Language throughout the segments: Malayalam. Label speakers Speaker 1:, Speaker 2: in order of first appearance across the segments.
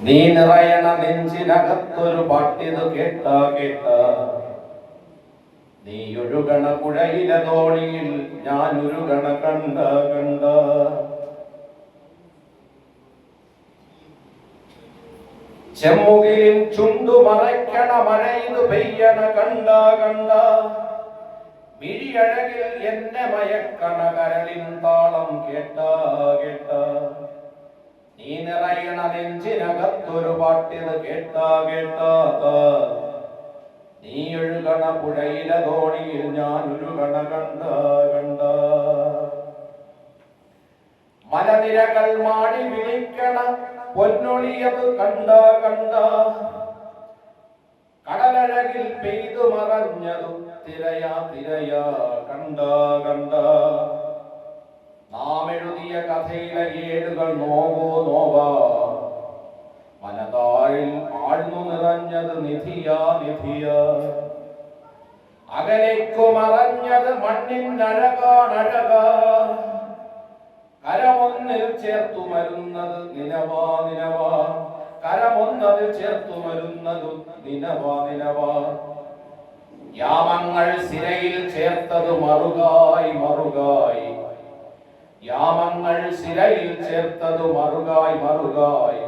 Speaker 1: നീ നിറയണ നെഞ്ചിനകത്തൊരു പാട്ടിത് കേട്ട കേട്ട നീ ഒഴുകണ പുഴയിലെ തോണിയിൽ ഞാൻ ഉരുകണ കണ്ട കണ്ട ചെമ്മുകിലിൻ ചുണ്ടു മറയ്ക്കണ മഴയിത് പെയ്യണ കണ്ട കണ്ട മിഴിയഴകിൽ എന്നെ മയക്കണ കരളിൻ താളം കേട്ട കേട്ട നീ നിറയണ നെഞ്ചിനകത്തൊരു പാട്ടിത് കേട്ട കേട്ട നീ ഒഴുകണ പുഴയിലെ തോണിയിൽ ഞാൻ ഉരുകണ കണ്ട കണ്ട മലനിരകൾ മാടി വിളിക്കണ പൊന്നൊളിയത് കണ്ട കണ്ട കടലഴകിൽ പെയ്തു മറഞ്ഞതു തിരയാ തിരയാ കണ്ട കണ്ട നാം എഴുതിയ കഥയിലെ ഏടുകൾ നോവോ നോവാ മനതാഴിൽ ആഴ്ന്നു നിറഞ്ഞത് നിധിയാ നിധിയാ അകലേക്കു മറഞ്ഞത് മണ്ണിനഴകാണഴകാ കരമൊന്നിൽ ചേർത്തു മരുന്നത് നിലവാ നിലവാ കരമൊന്നതിൽ ചേർത്തു മരുന്നതു നിലവാ നിലവാ യാമങ്ങൾ സിരയിൽ ചേർത്തത് മറുകായി മറുകായി യാമങ്ങൾ സിരയിൽ ചേർത്തത് മറുകായി മറുകായി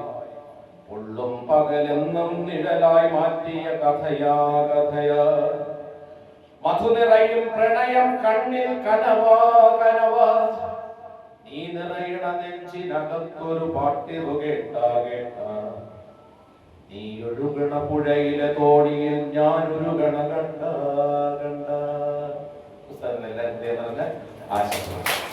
Speaker 1: ഉള്ളും പകലെന്നും നിഴലായി മാറ്റിയ കഥയാ കഥയാ മധുനിറയും പ്രണയം കണ്ണിൽ കനവാ കനവാ നീ നിറയണ നെഞ്ചിനകത്തൊരു പാട്ടിറു കേട്ട കേട്ട നീ ഒഴുകണ പുഴയിലെ തോണിയിൽ ഞാൻ ഉരുകണ കണ്ട കണ്ട. പുസ്തകങ്ങൾ എല്ലാവരും ആശംസ.